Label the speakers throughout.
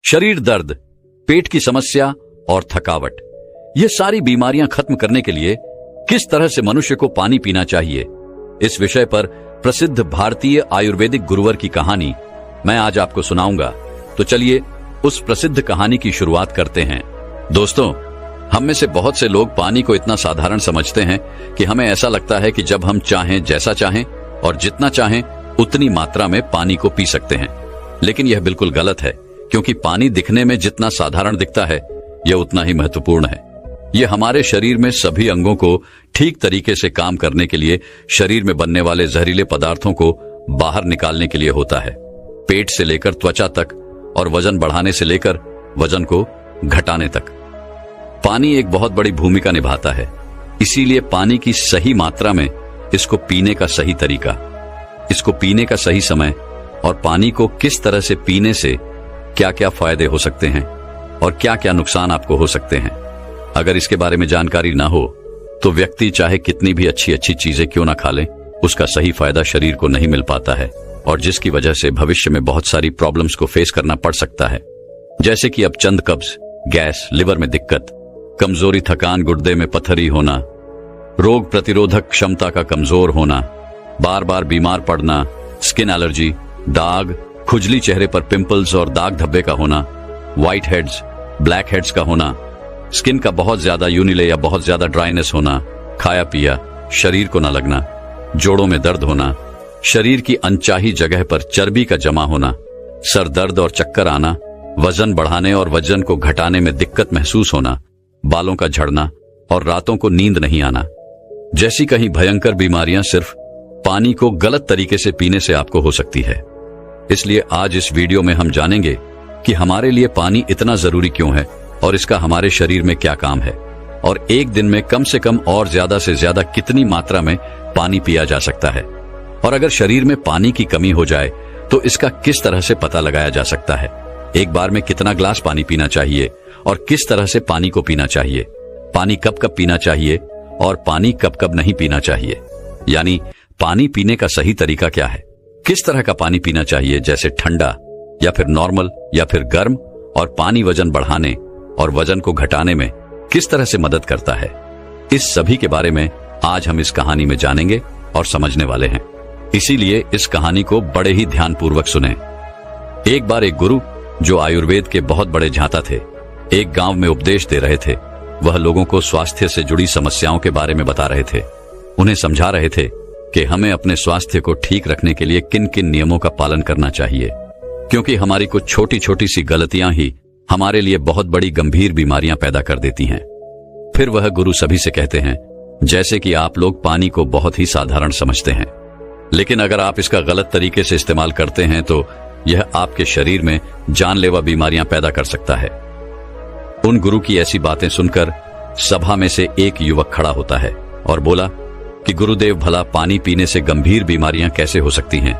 Speaker 1: शरीर दर्द, पेट की समस्या और थकावट, ये सारी बीमारियां खत्म करने के लिए किस तरह से मनुष्य को पानी पीना चाहिए, इस विषय पर प्रसिद्ध भारतीय आयुर्वेदिक गुरुवर की कहानी मैं आज आपको सुनाऊंगा। तो चलिए उस प्रसिद्ध कहानी की शुरुआत करते हैं। दोस्तों, हम में से बहुत से लोग पानी को इतना साधारण समझते हैं कि हमें ऐसा लगता है कि जब हम चाहें, जैसा चाहें और जितना चाहें उतनी मात्रा में पानी को पी सकते हैं। लेकिन यह बिल्कुल गलत है, क्योंकि पानी दिखने में जितना साधारण दिखता है यह उतना ही महत्वपूर्ण है। यह हमारे शरीर में सभी अंगों को ठीक तरीके से काम करने के लिए, शरीर में बनने वाले जहरीले पदार्थों को बाहर निकालने के लिए होता है। पेट से लेकर त्वचा तक और वजन बढ़ाने से लेकर वजन को घटाने तक पानी एक बहुत बड़ी भूमिका निभाता है। इसीलिए पानी की सही मात्रा में, इसको पीने का सही तरीका, इसको पीने का सही समय और पानी को किस तरह से पीने से क्या क्या फायदे हो सकते हैं और क्या क्या नुकसान आपको हो सकते हैं, अगर इसके बारे में जानकारी ना हो तो व्यक्ति चाहे कितनी भी अच्छी अच्छी चीजें क्यों ना खा ले, उसका सही फायदा शरीर को नहीं मिल पाता है और जिसकी वजह से भविष्य में बहुत सारी प्रॉब्लम्स को फेस करना पड़ सकता है। जैसे कि अब चंद कब्ज, गैस, लिवर में दिक्कत, कमजोरी, थकान, गुर्दे में पथरी होना, रोग प्रतिरोधक क्षमता का कमजोर होना, बार बार बीमार पड़ना, स्किन एलर्जी, दाग, खुजली, चेहरे पर पिंपल्स और दाग धब्बे का होना, व्हाइट हेड्स, ब्लैक हेड्स का होना, स्किन का बहुत ज्यादा यूनिले या बहुत ज्यादा ड्राइनेस होना, खाया पिया शरीर को न लगना, जोड़ों में दर्द होना, शरीर की अनचाही जगह पर चर्बी का जमा होना, सर दर्द और चक्कर आना, वजन बढ़ाने और वजन को घटाने में दिक्कत महसूस होना, बालों का झड़ना और रातों को नींद नहीं आना जैसी कई भयंकर बीमारियां सिर्फ पानी को गलत तरीके से पीने से आपको हो सकती है। इसलिए आज इस वीडियो में हम जानेंगे कि हमारे लिए पानी इतना जरूरी क्यों है और इसका हमारे शरीर में क्या काम है और एक दिन में कम से कम और ज्यादा से ज्यादा कितनी मात्रा में पानी पिया जा सकता है, और अगर शरीर में पानी की कमी हो जाए तो इसका किस तरह से पता लगाया जा सकता है। एक बार में कितना ग्लास पानी पीना चाहिए और किस तरह से पानी को पीना चाहिए, पानी कब कब पीना चाहिए और पानी कब कब नहीं पीना चाहिए, यानी पानी पीने का सही तरीका क्या है, किस तरह का पानी पीना चाहिए, जैसे ठंडा या फिर नॉर्मल या फिर गर्म, और पानी वजन बढ़ाने और वजन को घटाने में किस तरह से मदद करता है। इस सभी के बारे में आज हम इस कहानी में जानेंगे और समझने वाले हैं। इसीलिए इस कहानी को बड़े ही ध्यानपूर्वक सुने। एक बार एक गुरु, जो आयुर्वेद के बहुत बड़े झांता थे, एक गांव में उपदेश दे रहे थे। वह लोगों को स्वास्थ्य से जुड़ी समस्याओं के बारे में बता रहे थे। उन्हें समझा रहे थे कि हमें अपने स्वास्थ्य को ठीक रखने के लिए किन किन नियमों का पालन करना चाहिए, क्योंकि हमारी कुछ छोटी छोटी सी गलतियां ही हमारे लिए बहुत बड़ी गंभीर बीमारियां पैदा कर देती हैं। फिर वह गुरु सभी से कहते हैं, जैसे कि आप लोग पानी को बहुत ही साधारण समझते हैं, लेकिन अगर आप इसका गलत तरीके से इस्तेमाल करते हैं तो यह आपके शरीर में जानलेवा बीमारियां पैदा कर सकता है। उन गुरु की ऐसी बातें सुनकर सभा में से एक युवक खड़ा होता है और बोला कि गुरुदेव, भला पानी पीने से गंभीर बीमारियां कैसे हो सकती हैं?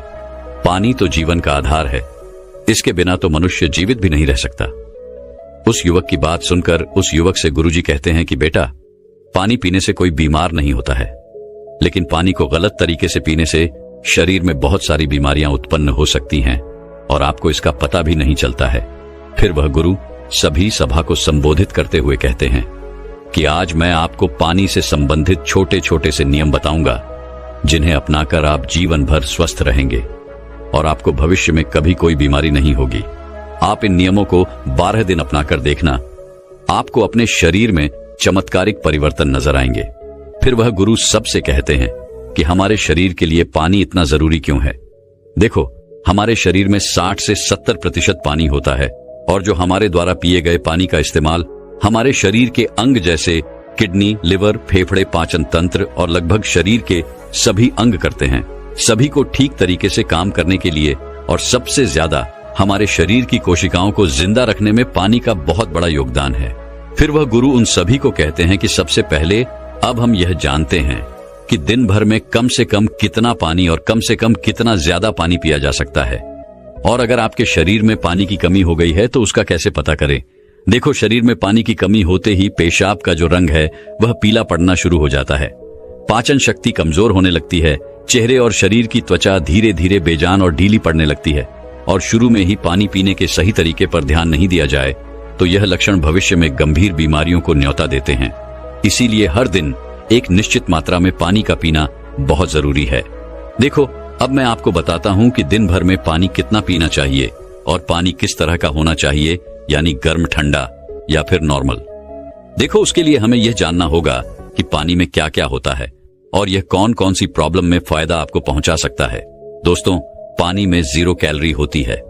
Speaker 1: पानी तो जीवन का आधार है, इसके बिना तो मनुष्य जीवित भी नहीं रह सकता। उस युवक की बात सुनकर उस युवक से गुरुजी कहते हैं कि बेटा, पानी पीने से कोई बीमार नहीं होता है, लेकिन पानी को गलत तरीके से पीने से शरीर में बहुत सारी बीमारियां उत्पन्न हो सकती हैं और आपको इसका पता भी नहीं चलता है। फिर वह गुरु सभी सभा को संबोधित करते हुए कहते हैं कि आज मैं आपको पानी से संबंधित छोटे छोटे से नियम बताऊंगा, जिन्हें अपनाकर आप जीवन भर स्वस्थ रहेंगे और आपको भविष्य में कभी कोई बीमारी नहीं होगी। आप इन नियमों को 12 दिन अपनाकर देखना, आपको अपने शरीर में चमत्कारिक परिवर्तन नजर आएंगे। फिर वह गुरु सबसे कहते हैं कि हमारे शरीर के लिए पानी इतना जरूरी क्यों है। देखो, हमारे शरीर में 60 से 70% पानी होता है और जो हमारे द्वारा पिए गए पानी का इस्तेमाल हमारे शरीर के अंग जैसे किडनी, लिवर, फेफड़े, पाचन तंत्र और लगभग शरीर के सभी अंग करते हैं। सभी को ठीक तरीके से काम करने के लिए और सबसे ज्यादा हमारे शरीर की कोशिकाओं को जिंदा रखने में पानी का बहुत बड़ा योगदान है। फिर वह गुरु उन सभी को कहते हैं कि सबसे पहले अब हम यह जानते हैं कि दिन भर में कम से कम कितना पानी और कम से कम कितना ज्यादा पानी पिया जा सकता है, और अगर आपके शरीर में पानी की कमी हो गई है तो उसका कैसे पता करें। देखो, शरीर में पानी की कमी होते ही पेशाब का जो रंग है वह पीला पड़ना शुरू हो जाता है, पाचन शक्ति कमजोर होने लगती है, चेहरे और शरीर की त्वचा धीरे धीरे बेजान और ढीली पड़ने लगती है, और शुरू में ही पानी पीने के सही तरीके पर ध्यान नहीं दिया जाए तो यह लक्षण भविष्य में गंभीर बीमारियों को न्योता देते हैं। इसीलिए हर दिन एक निश्चित मात्रा में पानी का पीना बहुत जरूरी है। देखो, अब मैं आपको बताता हूं कि दिन भर में पानी कितना पीना चाहिए और पानी किस तरह का होना चाहिए, यानी गर्म, ठंडा या फिर नॉर्मल। देखो, उसके लिए हमें यह जानना होगा कि पानी में क्या क्या होता है और यह कौन कौन सी प्रॉब्लम में फायदा आपको पहुंचा सकता है। दोस्तों, पानी में 0 कैलोरी होती है,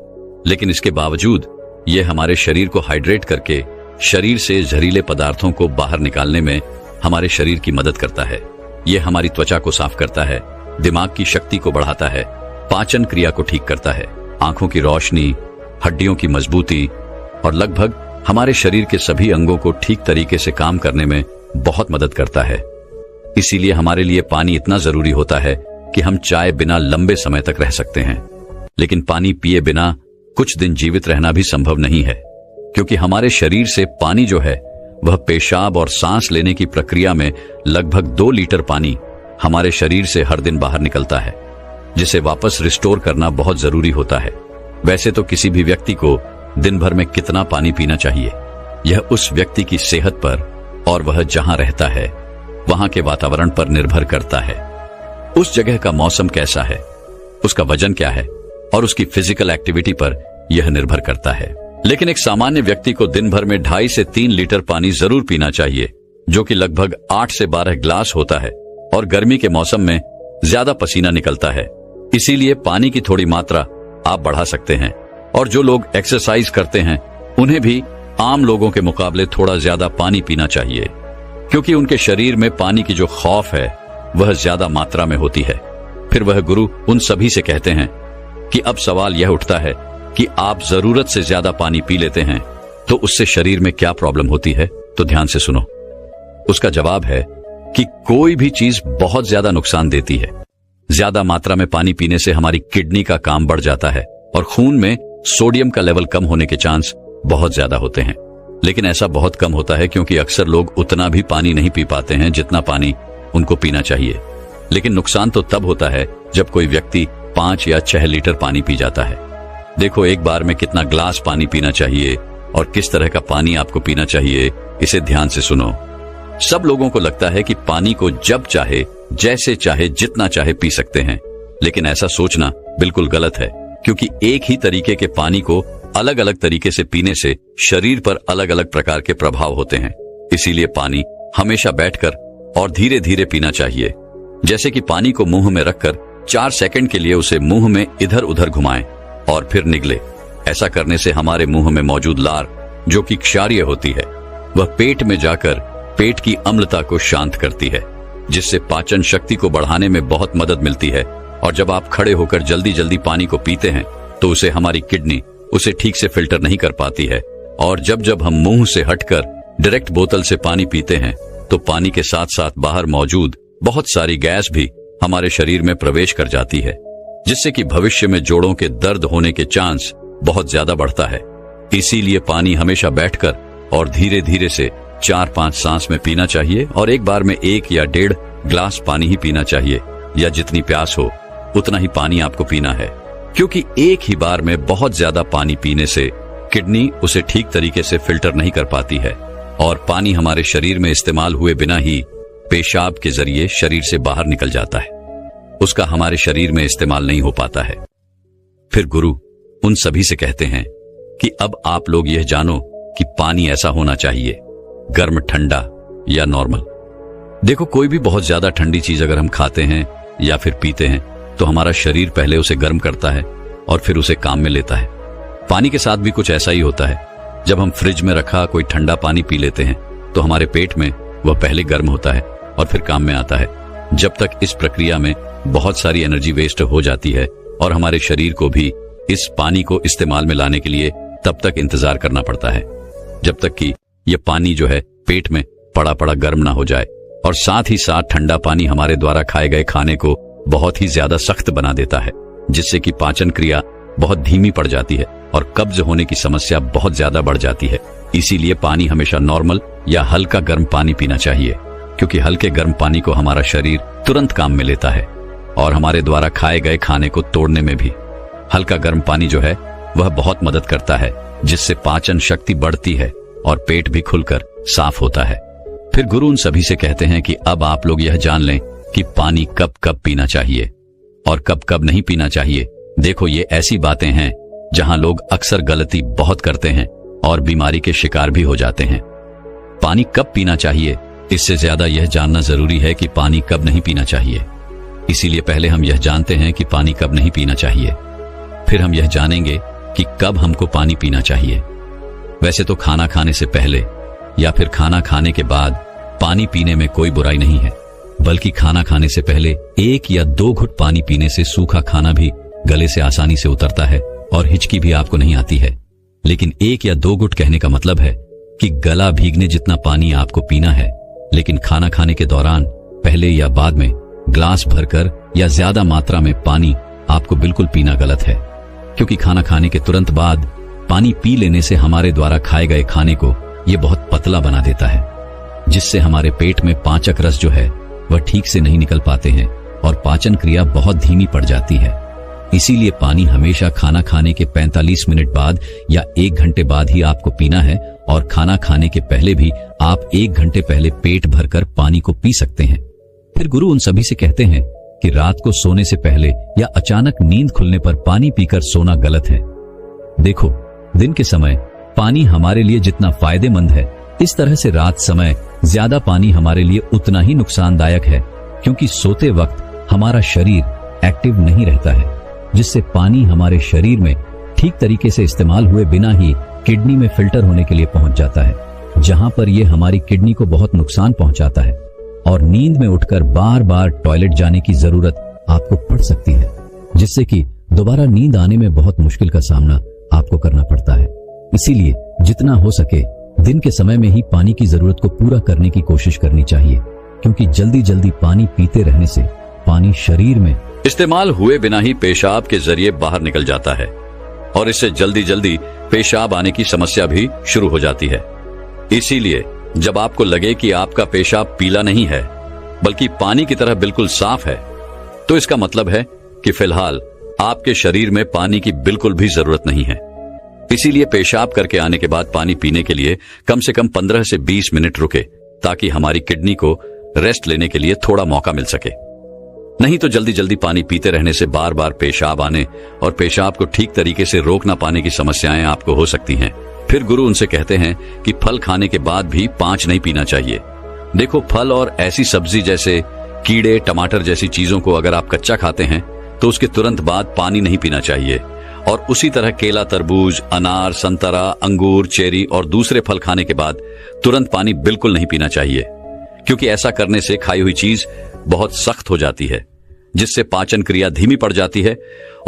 Speaker 1: लेकिन इसके बावजूद यह हमारे शरीर को हाइड्रेट करके शरीर से जहरीले पदार्थों को बाहर निकालने में हमारे शरीर की मदद करता है। यह हमारी त्वचा को साफ करता है, दिमाग की शक्ति को बढ़ाता है, पाचन क्रिया को ठीक करता है, आंखों की रोशनी, हड्डियों की मजबूती और लगभग हमारे शरीर के सभी अंगों को ठीक तरीके से काम करने में बहुत मदद करता है। इसीलिए हमारे लिए पानी इतना जरूरी होता है कि हम चाय बिना लंबे समय तक रह सकते हैं, लेकिन पानी पिए बिना कुछ दिन जीवित रहना भी संभव नहीं है, क्योंकि हमारे शरीर से पानी जो है वह पेशाब और सांस लेने की प्रक्रिया में लगभग 2 लीटर पानी हमारे शरीर से हर दिन बाहर निकलता है, जिसे वापस रिस्टोर करना बहुत जरूरी होता है। वैसे तो किसी भी व्यक्ति को दिन भर में कितना पानी पीना चाहिए, यह उस व्यक्ति की सेहत पर और वह जहां रहता है वहां के वातावरण पर निर्भर करता है। उस जगह का मौसम कैसा है, उसका वजन क्या है और उसकी फिजिकल एक्टिविटी पर यह निर्भर करता है। लेकिन एक सामान्य व्यक्ति को दिन भर में 2.5 से 3 लीटर पानी जरूर पीना चाहिए, जो कि लगभग 8 से 12 ग्लास होता है, और गर्मी के मौसम में ज्यादा पसीना निकलता है। इसीलिए पानी की थोड़ी मात्रा आप बढ़ा सकते हैं, और जो लोग एक्सरसाइज करते हैं उन्हें भी आम लोगों के मुकाबले थोड़ा ज्यादा पानी पीना चाहिए, क्योंकि उनके शरीर में पानी की जो खौफ है वह ज्यादा मात्रा में होती है। फिर वह गुरु उन सभी से कहते हैं कि अब सवाल यह उठता है कि आप जरूरत से ज्यादा पानी पी लेते हैं तो उससे शरीर में क्या प्रॉब्लम होती है। तो ध्यान से सुनो। उसका जवाब है कि कोई भी चीज बहुत ज्यादा नुकसान देती है। ज्यादा मात्रा में पानी पीने से हमारी किडनी का काम बढ़ जाता है और खून में सोडियम का लेवल कम होने के चांस बहुत ज्यादा होते हैं। लेकिन ऐसा बहुत कम होता है, क्योंकि अक्सर लोग उतना भी पानी नहीं पी पाते हैं जितना पानी उनको पीना चाहिए। लेकिन नुकसान तो तब होता है जब कोई व्यक्ति 5 या 6 लीटर पानी पी जाता है। देखो, एक बार में कितना ग्लास पानी पीना चाहिए और किस तरह का पानी आपको पीना चाहिए, इसे ध्यान से सुनो। सब लोगों को लगता है कि पानी को जब चाहे, जैसे चाहे, जितना चाहे पी सकते हैं, लेकिन ऐसा सोचना बिल्कुल गलत है, क्योंकि एक ही तरीके के पानी को अलग अलग तरीके से पीने से शरीर पर अलग अलग प्रकार के प्रभाव होते हैं। इसीलिए पानी हमेशा बैठकर और धीरे धीरे पीना चाहिए। जैसे कि पानी को मुंह में रखकर 4 सेकंड के लिए उसे मुंह में इधर उधर घुमाएं और फिर निगले। ऐसा करने से हमारे मुंह में मौजूद लार, जो कि क्षारीय होती है, वह पेट में जाकर पेट की अम्लता को शांत करती है, जिससे पाचन शक्ति को बढ़ाने में बहुत मदद मिलती है। और जब आप खड़े होकर जल्दी जल्दी पानी को पीते हैं तो उसे हमारी किडनी उसे ठीक से फिल्टर नहीं कर पाती है, और जब जब हम मुंह से हटकर डायरेक्ट बोतल से पानी पीते हैं तो पानी के साथ साथ बाहर मौजूद बहुत सारी गैस भी हमारे शरीर में प्रवेश कर जाती है, जिससे कि भविष्य में जोड़ों के दर्द होने के चांस बहुत ज्यादा बढ़ता है। इसीलिए पानी हमेशा बैठकर और धीरे धीरे से 4-5 सांस में पीना चाहिए, और एक बार में 1 या 1.5 ग्लास पानी ही पीना चाहिए, या जितनी प्यास हो उतना ही पानी आपको पीना है। क्योंकि एक ही बार में बहुत ज्यादा पानी पीने से किडनी उसे ठीक तरीके से फिल्टर नहीं कर पाती है, और पानी हमारे शरीर में इस्तेमाल हुए बिना ही पेशाब के जरिए शरीर से बाहर निकल जाता है, उसका हमारे शरीर में इस्तेमाल नहीं हो पाता है। फिर गुरु उन सभी से कहते हैं कि अब आप लोग यह जानो कि पानी ऐसा होना चाहिए, गर्म, ठंडा या नॉर्मल। देखो, कोई भी बहुत ज्यादा ठंडी चीज अगर हम खाते हैं या फिर पीते हैं तो हमारा शरीर पहले उसे गर्म करता है और फिर उसे काम में लेता है। पानी के साथ भी कुछ ऐसा ही होता है। जब हम फ्रिज में रखा कोई ठंडा पानी पी लेते हैं तो हमारे पेट में वह पहले गर्म होता है और फिर काम में आता है। जब तक इस प्रक्रिया में बहुत सारी एनर्जी वेस्ट हो जाती है और हमारे शरीर को भी इस पानी को इस्तेमाल में लाने के लिए तब तक इंतजार करना पड़ता है, जब तक कि यह पानी जो है पेट में पड़ा पड़ा गर्म ना हो जाए। और साथ ही साथ ठंडा पानी हमारे द्वारा खाए गए खाने को बहुत ही ज्यादा सख्त बना देता है, जिससे कि पाचन क्रिया बहुत धीमी पड़ जाती है और कब्ज होने की समस्या बहुत ज्यादा बढ़ जाती है। इसीलिए पानी हमेशा नॉर्मल या हल्का गर्म पानी पीना चाहिए, क्योंकि हल्के गर्म पानी को हमारा शरीर तुरंत काम में लेता है और हमारे द्वारा खाए गए खाने को तोड़ने में भी। हल्का गर्म पानी जो है वह बहुत मदद करता है, जिससे पाचन शक्ति बढ़ती है और पेट भी खुलकर साफ होता है। फिर गुरु उन सभी से कहते हैं कि अब आप लोग यह जान लें कि पानी कब कब पीना चाहिए और कब कब नहीं पीना चाहिए। देखो, ये ऐसी बातें हैं जहां लोग अक्सर गलती बहुत करते हैं और बीमारी के शिकार भी हो जाते हैं। पानी कब पीना चाहिए, इससे ज्यादा यह जानना जरूरी है कि पानी कब नहीं पीना चाहिए। इसीलिए पहले हम यह जानते हैं कि पानी कब नहीं पीना चाहिए, फिर हम यह जानेंगे कि कब हमको पानी पीना चाहिए। वैसे तो खाना खाने से पहले या फिर खाना खाने के बाद पानी पीने में कोई बुराई नहीं है, बल्कि खाना खाने से पहले 1 या 2 घुट पानी पीने से सूखा खाना भी गले से आसानी से उतरता है और हिचकी भी आपको नहीं आती है। लेकिन 1 या 2 घुट कहने का मतलब है कि गला भीगने जितना पानी आपको पीना है, लेकिन खाना खाने के दौरान पहले या बाद में ग्लास भरकर या ज्यादा मात्रा में पानी आपको बिल्कुल पीना गलत है, क्योंकि खाना खाने के तुरंत बाद पानी पी लेने से हमारे द्वारा खाए गए खाने को यह बहुत पतला बना देता है, जिससे हमारे पेट में पाचक रस जो है वह ठीक से नहीं निकल पाते हैं और पाचन क्रिया बहुत धीमी पड़ जाती है। इसीलिए पानी हमेशा खाना खाने के 45 मिनट बाद या 1 घंटे बाद ही आपको पीना है, और खाना खाने के पहले भी आप 1 घंटे पहले पेट भरकर पानी को पी सकते हैं। फिर गुरु उन सभी से कहते हैं कि रात को सोने से पहले या अचानक नींद खुलने पर पानी पीकर सोना गलत है। देखो, दिन के समय पानी हमारे लिए जितना फायदेमंद है, इस तरह से रात समय ज्यादा पानी हमारे लिए उतना ही नुकसानदायक है, क्योंकि सोते वक्त हमारा शरीर एक्टिव नहीं रहता है, जिससे पानी हमारे शरीर में ठीक तरीके से इस्तेमाल हुए बिना ही किडनी में फिल्टर होने के लिए पहुंच जाता है, जहां पर यह हमारी किडनी को बहुत नुकसान पहुंचाता है और नींद में उठकर बार बार टॉयलेट जाने की जरूरत आपको पड़ सकती है, जिससे कि दोबारा नींद आने में बहुत मुश्किल का सामना आपको करना पड़ता है। इसीलिए जितना हो सके दिन के समय में ही पानी की जरूरत को पूरा करने की कोशिश करनी चाहिए, क्योंकि जल्दी जल्दी पानी पीते रहने से पानी शरीर में इस्तेमाल हुए बिना ही पेशाब के जरिए बाहर निकल जाता है और इससे जल्दी जल्दी पेशाब आने की समस्या भी शुरू हो जाती है। इसीलिए जब आपको लगे कि आपका पेशाब पीला नहीं है बल्कि पानी की तरह बिल्कुल साफ है, तो इसका मतलब है कि फिलहाल आपके शरीर में पानी की बिल्कुल भी जरूरत नहीं है। इसीलिए पेशाब करके आने के बाद पानी पीने के लिए कम से कम 15 से 20 मिनट रुके, ताकि हमारी किडनी को रेस्ट लेने के लिए थोड़ा मौका मिल सके। नहीं तो जल्दी जल्दी पानी पीते रहने से बार बार पेशाब आने और पेशाब को ठीक तरीके से रोक ना पाने की समस्याएं आपको हो सकती हैं। फिर गुरु उनसे कहते हैं कि फल खाने के बाद भी 5 नहीं पीना चाहिए। देखो, फल और ऐसी सब्जी जैसे कीड़े, टमाटर जैसी चीजों को अगर आप कच्चा खाते हैं तो उसके तुरंत बाद पानी नहीं पीना चाहिए, और उसी तरह केला, तरबूज, अनार, संतरा, अंगूर, चेरी और दूसरे फल खाने के बाद तुरंत पानी बिल्कुल नहीं पीना चाहिए, क्योंकि ऐसा करने से खाई हुई चीज बहुत सख्त हो जाती है, जिससे पाचन क्रिया धीमी पड़ जाती है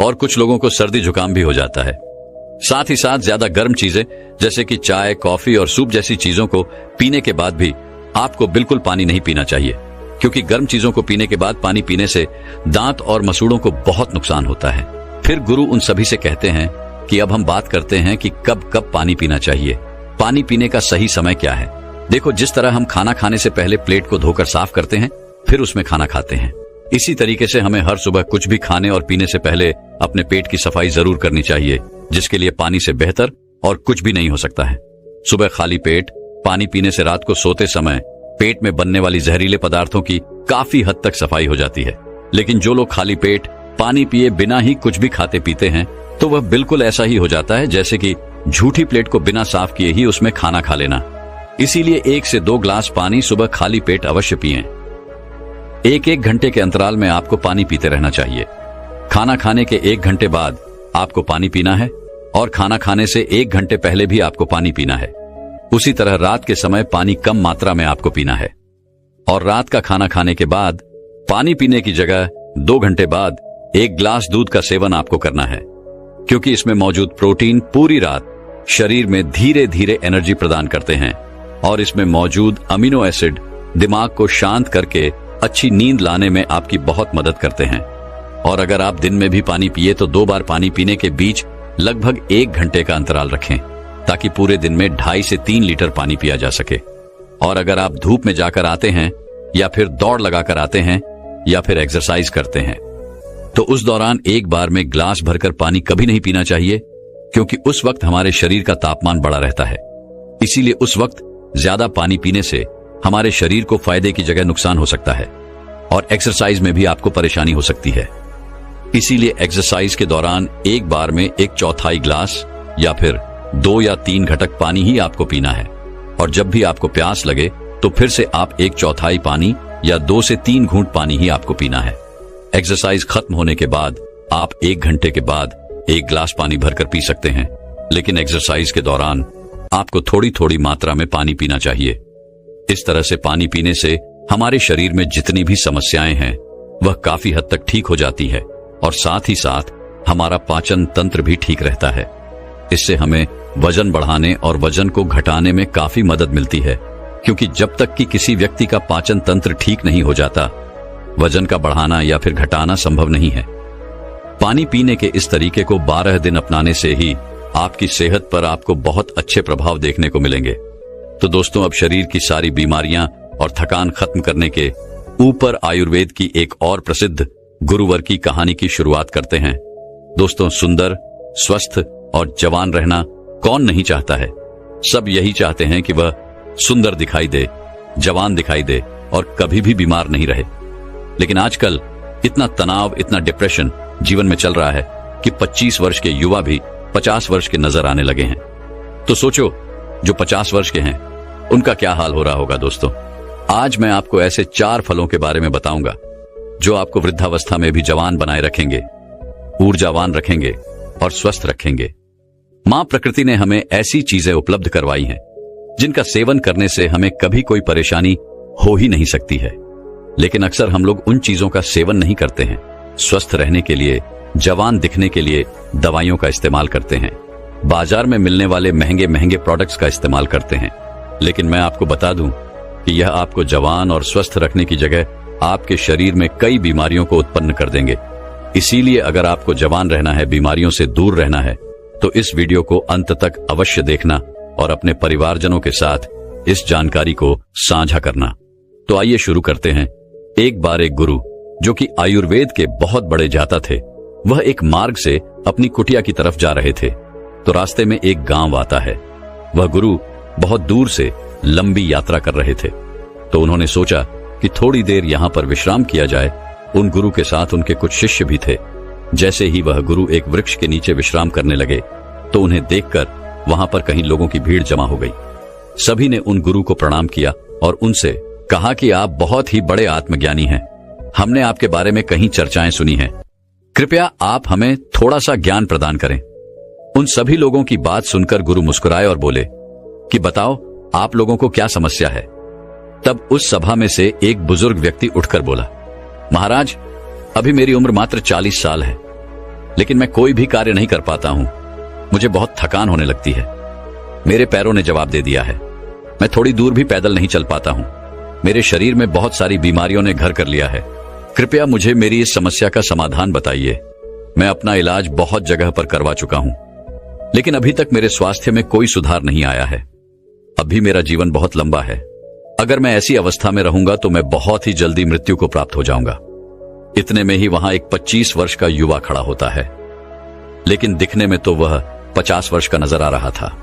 Speaker 1: और कुछ लोगों को सर्दी जुकाम भी हो जाता है। साथ ही साथ ज्यादा गर्म चीजें जैसे कि चाय, कॉफी और सूप जैसी चीजों को पीने के बाद भी आपको बिल्कुल पानी नहीं पीना चाहिए, क्योंकि गर्म चीजों को पीने के बाद पानी पीने से दांत और मसूड़ों को बहुत नुकसान होता है। फिर गुरु उन सभी से कहते हैं कि अब हम बात करते हैं कि कब कब पानी पीना चाहिए। पानी पीने का सही समय क्या है? देखो, जिस तरह हम खाना खाने से पहले प्लेट को धोकर साफ करते हैं, फिर उसमें खाना खाते हैं, इसी तरीके से हमें हर सुबह कुछ भी खाने और पीने से पहले अपने पेट की सफाई जरूर करनी चाहिए, जिसके लिए पानी से बेहतर और कुछ भी नहीं हो सकता है। सुबह खाली पेट पानी पीने से रात को सोते समय पेट में बनने वाली जहरीले पदार्थों की काफी हद तक सफाई हो जाती है। लेकिन जो लोग खाली पेट पानी पिए बिना ही कुछ भी खाते पीते हैं, तो वह बिल्कुल ऐसा ही हो जाता है जैसे कि झूठी प्लेट को बिना साफ किए ही उसमें खाना खा लेना। इसीलिए 1 से 2 ग्लास पानी सुबह खाली पेट अवश्य पिएं। 1-1 घंटे के अंतराल में आपको पानी पीते रहना चाहिए। खाना खाने के 1 घंटे बाद आपको पानी पीना है और खाना खाने से 1 घंटे पहले भी आपको पानी पीना है। उसी तरह रात के समय पानी कम मात्रा में आपको पीना है, और रात का खाना खाने के बाद पानी पीने की जगह 2 घंटे बाद 1 ग्लास दूध का सेवन आपको करना है, क्योंकि इसमें मौजूद प्रोटीन पूरी रात शरीर में धीरे धीरे एनर्जी प्रदान करते हैं, और इसमें मौजूद अमीनो एसिड दिमाग को शांत करके अच्छी नींद लाने में आपकी बहुत मदद करते हैं। और अगर आप दिन में भी पानी पिए तो 2 बार पानी पीने के बीच लगभग 1 घंटे का अंतराल रखें, ताकि पूरे दिन में 2.5 से 3 लीटर पानी पिया जा सके। और अगर आप धूप में जाकर आते हैं या फिर दौड़ लगाकर आते हैं या फिर एक्सरसाइज करते हैं, तो उस दौरान एक बार में ग्लास भरकर पानी कभी नहीं पीना चाहिए, क्योंकि उस वक्त हमारे शरीर का तापमान बढ़ा रहता है। इसीलिए उस वक्त ज्यादा पानी पीने से हमारे शरीर को फायदे की जगह नुकसान हो सकता है और एक्सरसाइज में भी आपको परेशानी हो सकती है। इसीलिए एक्सरसाइज के दौरान एक बार में 1/4 ग्लास या फिर 2 या 3 घटक पानी ही आपको पीना है, और जब भी आपको प्यास लगे तो फिर से आप 1/4 पानी या 2 से 3 घूंट पानी ही आपको पीना है। एक्सरसाइज खत्म होने के बाद आप 1 घंटे के बाद 1 ग्लास पानी भरकर पी सकते हैं, लेकिन एक्सरसाइज के दौरान आपको थोड़ी थोड़ी मात्रा में पानी पीना चाहिए। इस तरह से पानी पीने से हमारे शरीर में जितनी भी समस्याएं हैं वह काफी हद तक ठीक हो जाती है, और साथ ही साथ हमारा पाचन तंत्र भी ठीक रहता है। इससे हमें वजन बढ़ाने और वजन को घटाने में काफी मदद मिलती है, क्योंकि जब तक कि किसी व्यक्ति का पाचन तंत्र ठीक नहीं हो जाता, वजन का बढ़ाना या फिर घटाना संभव नहीं है। पानी पीने के इस तरीके को 12 दिन अपनाने से ही आपकी सेहत पर आपको बहुत अच्छे प्रभाव देखने को मिलेंगे। तो दोस्तों, अब शरीर की सारी बीमारियां और थकान खत्म करने के ऊपर आयुर्वेद की एक और प्रसिद्ध गुरुवर की कहानी की शुरुआत करते हैं। दोस्तों, सुंदर, स्वस्थ और जवान रहना कौन नहीं चाहता है। सब यही चाहते हैं कि वह सुंदर दिखाई दे, जवान दिखाई दे और कभी भी बीमार नहीं रहे। लेकिन आजकल इतना तनाव, इतना डिप्रेशन जीवन में चल रहा है कि 25 वर्ष के युवा भी 50 वर्ष के नजर आने लगे हैं। तो सोचो, जो 50 वर्ष के हैं उनका क्या हाल हो रहा होगा। दोस्तों, आज मैं आपको ऐसे 4 फलों के बारे में बताऊंगा जो आपको वृद्धावस्था में भी जवान बनाए रखेंगे, ऊर्जावान रखेंगे और स्वस्थ रखेंगे। मां प्रकृति ने हमें ऐसी चीजें उपलब्ध करवाई हैं जिनका सेवन करने से हमें कभी कोई परेशानी हो ही नहीं सकती है, लेकिन अक्सर हम लोग उन चीजों का सेवन नहीं करते हैं। स्वस्थ रहने के लिए, जवान दिखने के लिए दवाइयों का इस्तेमाल करते हैं, बाजार में मिलने वाले महंगे महंगे प्रोडक्ट्स का इस्तेमाल करते हैं। लेकिन मैं आपको बता दूं कि यह आपको जवान और स्वस्थ रखने की जगह आपके शरीर में कई बीमारियों को उत्पन्न कर देंगे। इसीलिए अगर आपको जवान रहना है, बीमारियों से दूर रहना है, तो इस वीडियो को अंत तक अवश्य देखना और अपने परिवारजनों के साथ इस जानकारी को साझा करना। तो आइए शुरू करते हैं। एक बार एक गुरु, जो कि आयुर्वेद के बहुत बड़े जाता थे, वह एक मार्ग से अपनी कुटिया की तरफ जा रहे थे। तो रास्ते में एक गांव आता है। वह गुरु बहुत दूर से लंबी यात्रा कर रहे थे, तो उन्होंने सोचा कि थोड़ी देर यहां पर विश्राम किया जाए। उन गुरु के साथ उनके कुछ शिष्य भी थे। जैसे ही वह गुरु एक वृक्ष के नीचे विश्राम करने लगे, तो उन्हें देखकर वहां पर कहीं लोगों की भीड़ जमा हो गई। सभी ने उन गुरु को प्रणाम किया और उनसे कहा कि आप बहुत ही बड़े आत्मज्ञानी हैं। हमने आपके बारे में कहीं चर्चाएं सुनी हैं। कृपया आप हमें थोड़ा सा ज्ञान प्रदान करें। उन सभी लोगों की बात सुनकर गुरु मुस्कुराए और बोले कि बताओ, आप लोगों को क्या समस्या है। तब उस सभा में से एक बुजुर्ग व्यक्ति उठकर बोला, महाराज, अभी मेरी उम्र मात्र 40 साल है, लेकिन मैं कोई भी कार्य नहीं कर पाता हूं। मुझे बहुत थकान होने लगती है। मेरे पैरों ने जवाब दे दिया है। मैं थोड़ी दूर भी पैदल नहीं चल पाता हूं। मेरे शरीर में बहुत सारी बीमारियों ने घर कर लिया है। कृपया मुझे मेरी इस समस्या का समाधान बताइए। मैं अपना इलाज बहुत जगह पर करवा चुका हूं, लेकिन अभी तक मेरे स्वास्थ्य में कोई सुधार नहीं आया है। अभी मेरा जीवन बहुत लंबा है। अगर मैं ऐसी अवस्था में रहूंगा तो मैं बहुत ही जल्दी मृत्यु को प्राप्त हो जाऊंगा। इतने में ही वहां एक 25 वर्ष का युवा खड़ा होता है, लेकिन दिखने में तो वह 50 वर्ष का नजर आ रहा था।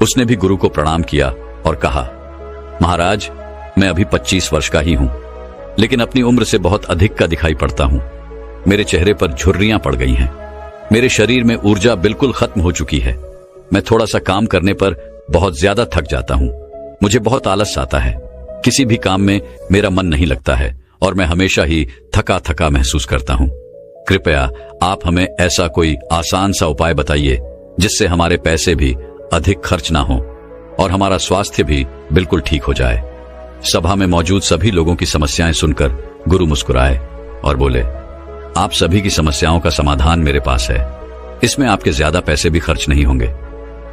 Speaker 1: उसने भी गुरु को प्रणाम किया और कहा, महाराज, मैं अभी 25 वर्ष का ही हूं, लेकिन अपनी उम्र से बहुत अधिक का दिखाई पड़ता हूं। मेरे चेहरे पर झुर्रियां पड़ गई हैं। मेरे शरीर में ऊर्जा बिल्कुल खत्म हो चुकी है। मैं थोड़ा सा काम करने पर बहुत ज्यादा थक जाता हूं। मुझे बहुत आलस आता है। किसी भी काम में मेरा मन नहीं लगता है और मैं हमेशा ही थका थका महसूस करता हूं। कृपया आप हमें ऐसा कोई आसान सा उपाय बताइए जिससे हमारे पैसे भी अधिक खर्च ना हो और हमारा स्वास्थ्य भी बिल्कुल ठीक हो जाए। सभा में मौजूद सभी लोगों की समस्याएं सुनकर गुरु मुस्कुराए और बोले, आप सभी की समस्याओं का समाधान मेरे पास है। इसमें आपके ज्यादा पैसे भी खर्च नहीं होंगे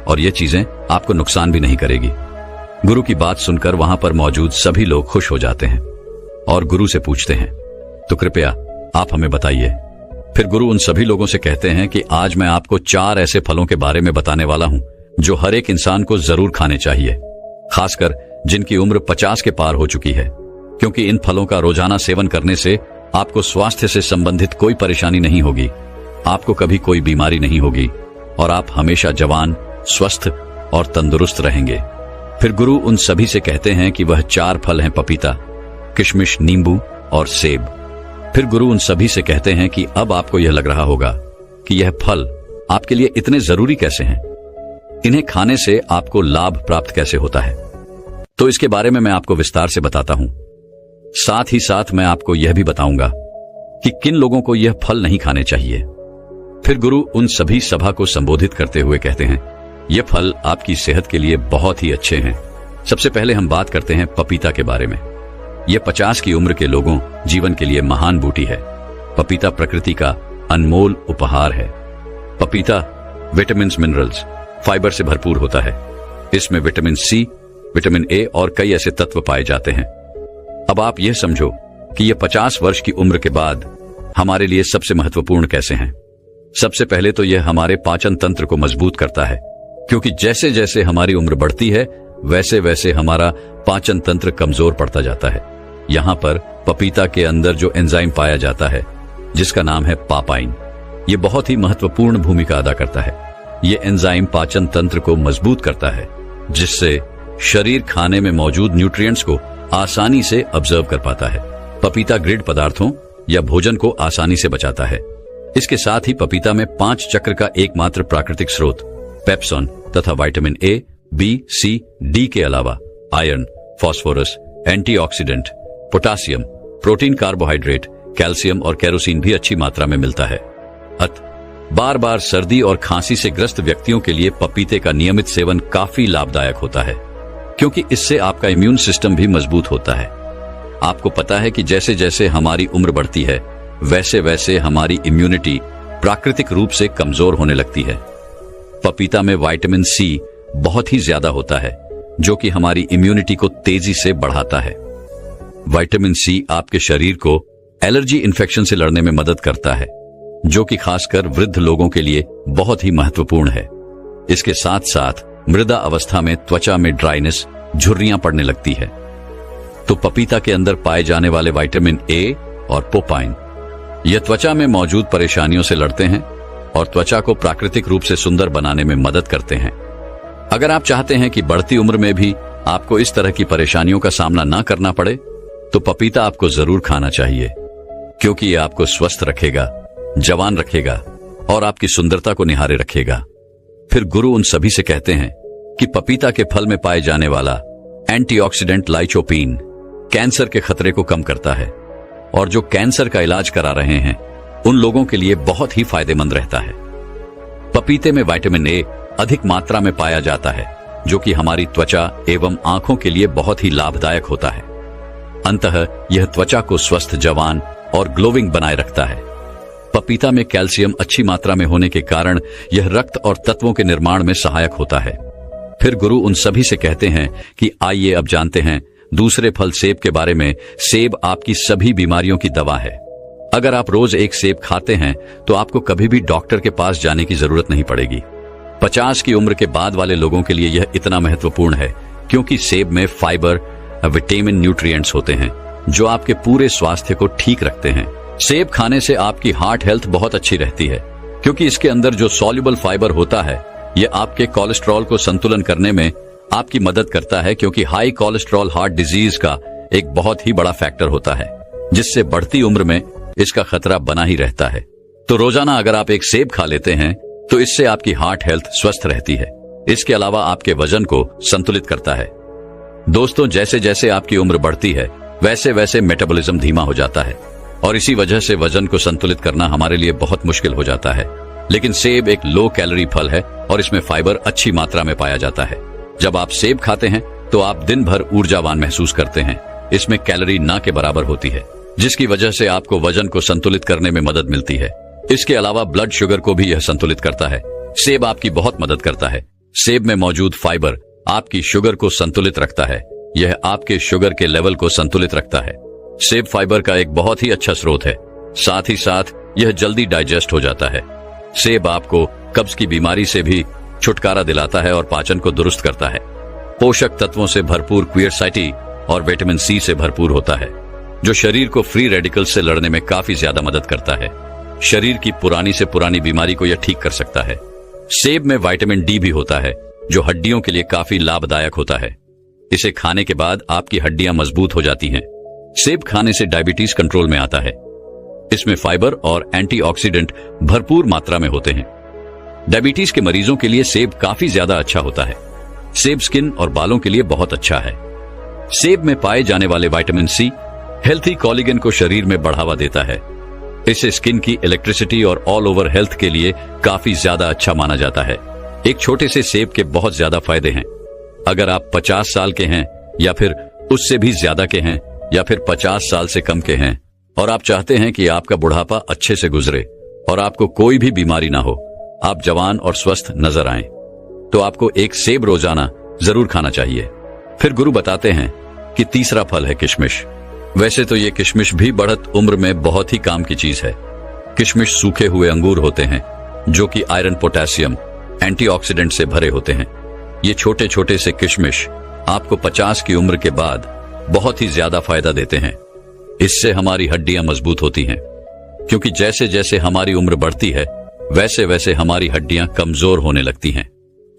Speaker 1: और ये चीजें आपको नुकसान भी नहीं करेगी। गुरु की बात सुनकर वहां पर मौजूद सभी लोग खुश हो जाते हैं और गुरु से पूछते हैं, तो कृपया आप हमें बताइए। फिर गुरु उन सभी लोगों से कहते हैं कि आज मैं आपको 4 ऐसे फलों के बारे में बताने वाला हूं जो हर एक इंसान को जरूर खाने चाहिए, खासकर जिनकी उम्र 50 के पार हो चुकी है, क्योंकि इन फलों का रोजाना सेवन करने से आपको स्वास्थ्य से संबंधित कोई परेशानी नहीं होगी, आपको कभी कोई बीमारी नहीं होगी और आप हमेशा जवान, स्वस्थ और तंदुरुस्त रहेंगे। फिर गुरु उन सभी से कहते हैं कि वह 4 फल हैं, पपीता, किशमिश, नींबू और सेब। फिर गुरु उन सभी से कहते हैं कि अब आपको यह लग रहा होगा कि यह फल आपके लिए इतने जरूरी कैसे हैं, इन्हें खाने से आपको लाभ प्राप्त कैसे होता है। तो इसके बारे में मैं आपको विस्तार से बताता हूं। साथ ही साथ मैं आपको यह भी बताऊंगा कि किन लोगों को यह फल नहीं खाने चाहिए। फिर गुरु उन सभी सभा को संबोधित करते हुए कहते हैं, यह फल आपकी सेहत के लिए बहुत ही अच्छे हैं। सबसे पहले हम बात करते हैं पपीता के बारे में। यह 50 की उम्र के लोगों जीवन के लिए महान बूटी है। पपीता प्रकृति का अनमोल उपहार है। पपीता विटामिन, मिनरल्स, फाइबर से भरपूर होता है। इसमें विटामिन सी, विटामिन ए और कई ऐसे तत्व पाए जाते हैं। अब आप यह समझो कि यह 50 वर्ष की उम्र के बाद हमारे लिए सबसे महत्वपूर्ण कैसे हैं। सबसे पहले तो यह हमारे पाचन तंत्र को मजबूत करता है, क्योंकि जैसे जैसे हमारी उम्र बढ़ती है वैसे वैसे हमारा पाचन तंत्र कमजोर पड़ता जाता है। यहाँ पर पपीता के अंदर जो एंजाइम पाया जाता है जिसका नाम है पापाइन, ये बहुत ही महत्वपूर्ण भूमिका अदा करता है। ये एंजाइम पाचन तंत्र को मजबूत करता है, जिससे शरीर खाने में मौजूद न्यूट्रिएंट्स को आसानी से ऑब्जर्व कर पाता है। पपीता ग्रिड पदार्थों या भोजन को आसानी से बचाता है। इसके साथ ही पपीता में 5 चक्र का एकमात्र प्राकृतिक स्रोत पेप्सोन तथा vitamin A, B, C, D के अलावा iron, phosphorus, antioxidant, potassium, protein, carbohydrate, calcium और केरोसिन भी अच्छी मात्रा में मिलता है। बार बार सर्दी और खांसी से ग्रस्त व्यक्तियों के लिए पपीते का नियमित सेवन काफी लाभदायक होता है, क्योंकि इससे आपका इम्यून सिस्टम भी मजबूत होता है। आपको पता है कि जैसे जैसे हमारी उम्र बढ़ती है वैसे वैसे हमारी इम्यूनिटी प्राकृतिक रूप से कमजोर होने लगती है। पपीता में विटामिन सी बहुत ही ज्यादा होता है, जो कि हमारी इम्यूनिटी को तेजी से बढ़ाता है। विटामिन सी आपके शरीर को एलर्जी इन्फेक्शन से लड़ने में मदद करता है, जो कि खासकर वृद्ध लोगों के लिए बहुत ही महत्वपूर्ण है। इसके साथ साथ मृदा अवस्था में त्वचा में ड्राइनेस, झुर्रियां पड़ने लगती है। तो पपीता के अंदर पाए जाने वाले विटामिन ए और पोपाइन यह त्वचा में मौजूद परेशानियों से लड़ते हैं और त्वचा को प्राकृतिक रूप से सुंदर बनाने में मदद करते हैं। अगर आप चाहते हैं कि बढ़ती उम्र में भी आपको इस तरह की परेशानियों का सामना ना करना पड़े, तो पपीता आपको जरूर खाना चाहिए, क्योंकि यह आपको स्वस्थ रखेगा, जवान रखेगा और आपकी सुंदरता को निहारे रखेगा। फिर गुरु उन सभी से कहते हैं कि पपीता के फल में पाए जाने वाला एंटीऑक्सीडेंट लाइकोपीन कैंसर के खतरे को कम करता है और जो कैंसर का इलाज करा रहे हैं उन लोगों के लिए बहुत ही फायदेमंद रहता है। पपीते में विटामिन ए अधिक मात्रा में पाया जाता है, जो कि हमारी त्वचा एवं आंखों के लिए बहुत ही लाभदायक होता है। अंततः यह त्वचा को स्वस्थ, जवान और ग्लोविंग बनाए रखता है। पपीता में कैल्शियम अच्छी मात्रा में होने के कारण यह रक्त और तत्वों के निर्माण में सहायक होता है। फिर गुरु उन सभी से कहते हैं कि आइए अब जानते हैं दूसरे फल सेब के बारे में। सेब आपकी सभी बीमारियों की दवा है। अगर आप रोज एक सेब खाते हैं तो आपको कभी भी डॉक्टर के पास जाने की जरूरत नहीं पड़ेगी। 50 की उम्र के बाद वाले लोगों के लिए यह इतना महत्वपूर्ण है क्योंकि सेब में फाइबर, विटामिन, न्यूट्रिएंट्स होते हैं जो आपके पूरे स्वास्थ्य को ठीक रखते हैं। सेब खाने से आपकी हार्ट हेल्थ बहुत अच्छी रहती है, क्योंकि इसके अंदर जो सॉल्युबल फाइबर होता है यह आपके कोलेस्ट्रॉल को संतुलन करने में आपकी मदद करता है, क्योंकि हाई कोलेस्ट्रॉल हार्ट डिजीज का एक बहुत ही बड़ा फैक्टर होता है, जिससे बढ़ती उम्र में इसका खतरा बना ही रहता है। तो रोजाना अगर आप एक सेब खा लेते हैं तो इससे आपकी हार्ट हेल्थ स्वस्थ रहती है। इसके अलावा आपके वजन को संतुलित करता है। दोस्तों, जैसे जैसे आपकी उम्र बढ़ती है वैसे वैसे मेटाबॉलिज्म धीमा हो जाता है और इसी वजह से वजन को संतुलित करना हमारे लिए बहुत मुश्किल हो जाता है। लेकिन सेब एक लो कैलोरी फल है और इसमें फाइबर अच्छी मात्रा में पाया जाता है। जब आप सेब खाते हैं तो आप दिन भर ऊर्जावान महसूस करते हैं। इसमें कैलोरी ना के बराबर होती है, जिसकी वजह से आपको वजन को संतुलित करने में मदद मिलती है। इसके अलावा ब्लड शुगर को भी यह संतुलित करता है। सेब आपकी बहुत मदद करता है। सेब में मौजूद फाइबर आपकी शुगर को संतुलित रखता है। यह आपके शुगर के लेवल को संतुलित रखता है। सेब फाइबर का एक बहुत ही अच्छा स्रोत है। साथ ही साथ यह जल्दी डाइजेस्ट हो जाता है। सेब आपको कब्ज की बीमारी से भी छुटकारा दिलाता है और पाचन को दुरुस्त करता है। पोषक तत्वों से भरपूर क्वियरसाइटी और विटामिन सी से भरपूर होता है। जो शरीर को फ्री रेडिकल्स से लड़ने में काफी ज्यादा मदद करता है। शरीर की पुरानी से पुरानी बीमारी को यह ठीक कर सकता है। सेब में विटामिन डी भी होता है, जो हड्डियों के लिए काफी लाभदायक होता है। इसे खाने के बाद आपकी हड्डियां मजबूत हो जाती हैं। सेब खाने से डायबिटीज कंट्रोल में आता है। इसमें फाइबर और एंटीऑक्सीडेंट भरपूर मात्रा में होते हैं। डायबिटीज के मरीजों के लिए सेब काफी ज्यादा अच्छा होता है। सेब स्किन और बालों के लिए बहुत अच्छा है। सेब में पाए जाने वाले विटामिन सी हेल्थी कोलेजन को शरीर में बढ़ावा देता है। इसे स्किन की इलेक्ट्रिसिटी और ऑल ओवर हेल्थ के लिए काफी ज्यादा अच्छा माना जाता है। एक छोटे से सेब के बहुत ज्यादा फायदे हैं। अगर आप 50 साल के हैं या फिर उससे भी ज्यादा के हैं या फिर 50 साल से कम के हैं और आप चाहते हैं कि आपका बुढ़ापा अच्छे से गुजरे और आपको कोई भी बीमारी ना हो, आप जवान और स्वस्थ नजर आएं, तो आपको एक सेब रोजाना जरूर खाना चाहिए। फिर गुरु बताते हैं कि तीसरा फल है किशमिश। वैसे तो ये किशमिश भी बढ़त उम्र में बहुत ही काम की चीज है। किशमिश सूखे हुए अंगूर होते हैं जो कि आयरन, पोटेशियम, एंटीऑक्सीडेंट से भरे होते हैं। ये छोटे छोटे से किशमिश आपको 50 की उम्र के बाद बहुत ही ज्यादा फायदा देते हैं। इससे हमारी हड्डियां मजबूत होती हैं, क्योंकि जैसे जैसे हमारी उम्र बढ़ती है वैसे वैसे हमारी हड्डियां कमजोर होने लगती हैं,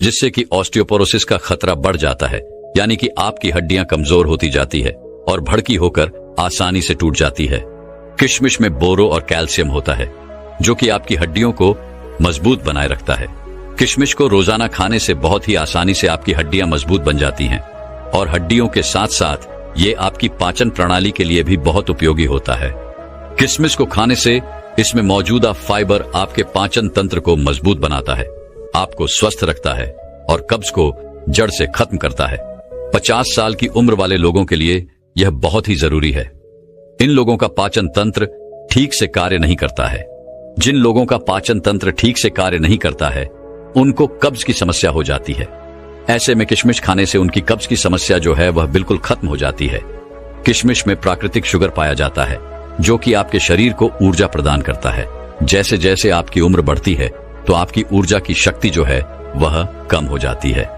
Speaker 1: जिससे कि ऑस्टियोपोरोसिस का खतरा बढ़ जाता है। यानी कि आपकी हड्डियां कमजोर होती जाती है और भड़की होकर आसानी से टूट जाती है। किशमिश में बोरो और कैल्शियम होता है, जो कि आपकी हड्डियों को मजबूत बनाए रखता है। किशमिश को रोजाना खाने से बहुत ही आसानी से आपकी हड्डियां मजबूत बन जाती हैं और हड्डियों के साथ साथ ये आपकी पाचन प्रणाली के लिए भी बहुत उपयोगी होता है। किशमिश को खाने से इसमें मौजूदा फाइबर आपके पाचन तंत्र को मजबूत बनाता है, आपको स्वस्थ रखता है और कब्ज को जड़ से खत्म करता है। 50 साल की उम्र वाले लोगों के लिए यह बहुत ही जरूरी है। इन लोगों का पाचन तंत्र ठीक से कार्य नहीं करता है। जिन लोगों का पाचन तंत्र ठीक से कार्य नहीं करता है उनको कब्ज की समस्या हो जाती है। ऐसे में किशमिश खाने से उनकी कब्ज की समस्या जो है वह बिल्कुल खत्म हो जाती है। किशमिश में प्राकृतिक शुगर पाया जाता है, जो कि आपके शरीर को ऊर्जा प्रदान करता है। जैसे जैसे आपकी उम्र बढ़ती है तो आपकी ऊर्जा की शक्ति जो है वह कम हो जाती है।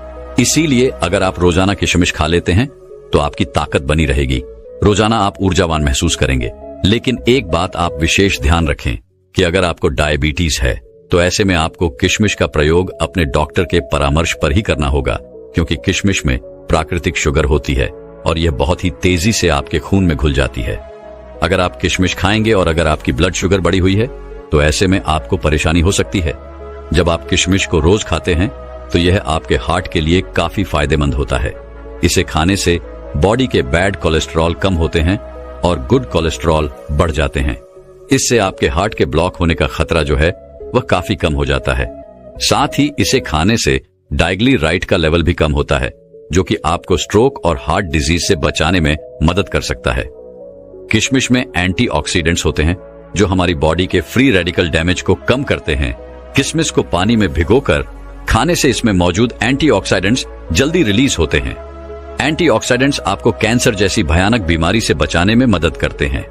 Speaker 1: इसीलिए अगर आप रोजाना किशमिश खा लेते हैं तो आपकी ताकत बनी रहेगी, रोजाना आप ऊर्जावान महसूस करेंगे। लेकिन एक बात आप विशेष ध्यान रखें कि अगर आपको डायबिटीज है तो ऐसे में आपको किशमिश का प्रयोग अपने डॉक्टर के परामर्श पर ही करना होगा, क्योंकि किशमिश में प्राकृतिक शुगर होती है और यह बहुत ही तेजी से आपके खून में घुल जाती है। अगर आप किशमिश खाएंगे और अगर आपकी ब्लड शुगर बढ़ी हुई है तो ऐसे में आपको परेशानी हो सकती है। जब आप किशमिश को रोज खाते हैं तो यह आपके हार्ट के लिए काफी फायदेमंद होता है। इसे खाने से बॉडी के बैड कोलेस्ट्रॉल कम होते हैं और गुड कोलेस्ट्रॉल बढ़ जाते हैं। इससे आपके हार्ट के ब्लॉक होने का खतरा जो है वह काफी कम हो जाता है। साथ ही इसे खाने से डाइग्लिसराइड का लेवल भी कम होता है, जो कि आपको स्ट्रोक और हार्ट डिजीज से बचाने में मदद कर सकता है। किशमिश में एंटीऑक्सीडेंट्स होते हैं जो हमारी बॉडी के फ्री रेडिकल डैमेज को कम करते हैं। किशमिश को पानी में भिगोकर खाने से इसमें मौजूद एंटीऑक्सीडेंट्स जल्दी रिलीज होते हैं। एंटीऑक्सीडेंट्स आपको कैंसर जैसी भयानक बीमारी से बचाने में मदद करते हैं।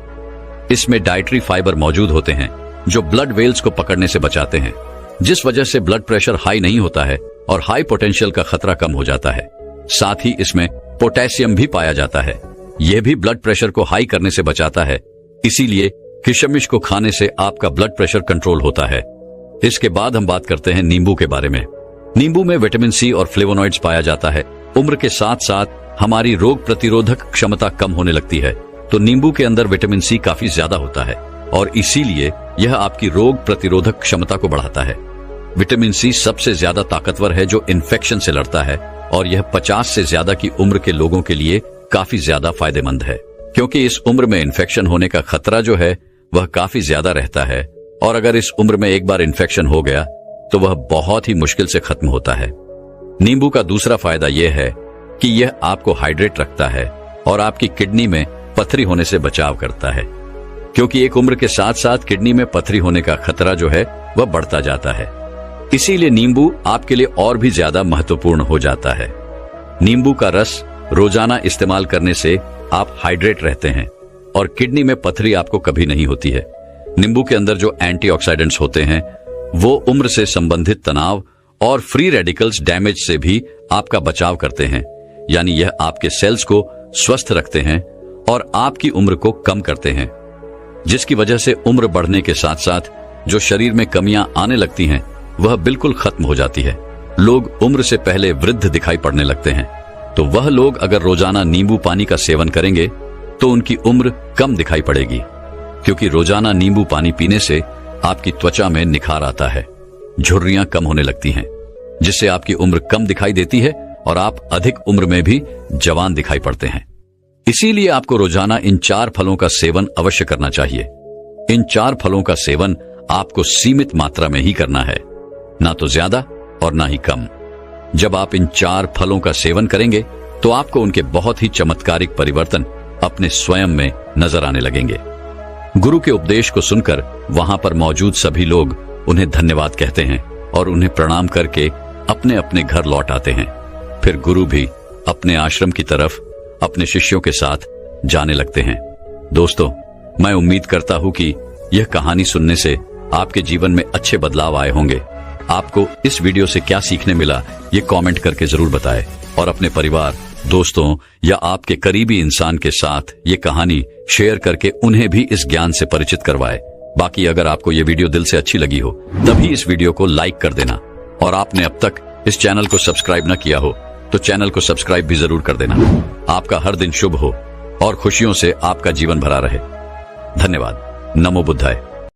Speaker 1: इसमें डाइटरी फाइबर मौजूद होते हैं जो ब्लड वेल्स को पकड़ने से बचाते हैं, जिस वजह से ब्लड प्रेशर हाई नहीं होता है और हाई पोटेंशियल का खतरा कम हो जाता है। साथ ही इसमें पोटेशियम भी पाया जाता है, यह भी ब्लड प्रेशर को हाई करने से बचाता है। इसीलिए किशमिश को खाने से आपका ब्लड प्रेशर कंट्रोल होता है। इसके बाद हम बात करते हैं नींबू के बारे में। नींबू में विटामिन सी और फ्लेवोनॉइड्स पाया जाता है। उम्र के साथ साथ हमारी रोग प्रतिरोधक क्षमता कम होने लगती है, तो नींबू के अंदर विटामिन सी काफी ज्यादा होता है और इसीलिए यह आपकी रोग प्रतिरोधक क्षमता को बढ़ाता है। विटामिन सी सबसे ज्यादा ताकतवर है जो इन्फेक्शन से लड़ता है और यह 50 से ज्यादा की उम्र के लोगों के लिए काफी ज्यादा फायदेमंद है, क्योंकि इस उम्र में इन्फेक्शन होने का खतरा जो है वह काफी ज्यादा रहता है और अगर इस उम्र में एक बार इन्फेक्शन हो गया तो वह बहुत ही मुश्किल से खत्म होता है। नींबू का दूसरा फायदा यह है कि यह आपको हाइड्रेट रखता है और आपकी किडनी में पथरी होने से बचाव करता है, क्योंकि एक उम्र के साथ साथ किडनी में पथरी होने का खतरा जो है वह बढ़ता जाता है। इसीलिए नींबू आपके लिए और भी ज्यादा महत्वपूर्ण हो जाता है। नींबू का रस रोजाना इस्तेमाल करने से आप हाइड्रेट रहते हैं और किडनी में पथरी आपको कभी नहीं होती है। नींबू के अंदर जो एंटीऑक्सीडेंट्स होते हैं वो उम्र से संबंधित तनाव और फ्री रेडिकल्स डैमेज से भी आपका बचाव करते हैं, यानी यह आपके सेल्स को स्वस्थ रखते हैं और आपकी उम्र को कम करते हैं, जिसकी वजह से उम्र बढ़ने के साथ साथ जो शरीर में कमियां आने लगती हैं वह बिल्कुल खत्म हो जाती है। लोग उम्र से पहले वृद्ध दिखाई पड़ने लगते हैं, तो वह लोग अगर रोजाना नींबू पानी का सेवन करेंगे तो उनकी उम्र कम दिखाई पड़ेगी, क्योंकि रोजाना नींबू पानी पीने से आपकी त्वचा में निखार आता है, झुर्रियां कम होने लगती हैं, जिससे आपकी उम्र कम दिखाई देती है और आप अधिक उम्र में भी जवान दिखाई पड़ते हैं। इसीलिए आपको रोजाना इन 4 फलों का सेवन अवश्य करना चाहिए। इन 4 फलों का सेवन आपको सीमित मात्रा में ही करना है, ना तो ज्यादा और ना ही कम। जब आप इन 4 फलों का सेवन करेंगे तो आपको उनके बहुत ही चमत्कारिक परिवर्तन अपने स्वयं में नजर आने लगेंगे। गुरु के उपदेश को सुनकर वहां पर मौजूद सभी लोग उन्हें धन्यवाद कहते हैं और उन्हें प्रणाम करके अपने अपने घर लौट आते हैं। फिर गुरु भी अपने आश्रम की तरफ अपने शिष्यों के साथ जाने लगते हैं। दोस्तों, मैं उम्मीद करता हूं कि यह कहानी सुनने से आपके जीवन में अच्छे बदलाव आए होंगे। आपको इस वीडियो से क्या सीखने मिला ये कमेंट करके जरूर बताएं और अपने परिवार, दोस्तों या आपके करीबी इंसान के साथ ये कहानी शेयर करके उन्हें भी इस ज्ञान से परिचित करवाएं। बाकी अगर आपको ये वीडियो दिल से अच्छी लगी हो तभी इस वीडियो को लाइक कर देना, और आपने अब तक इस चैनल को सब्सक्राइब न किया हो तो चैनल को सब्सक्राइब भी जरूर कर देना। आपका हर दिन शुभ हो और खुशियों से आपका जीवन भरा रहे। धन्यवाद। नमो बुद्धाय।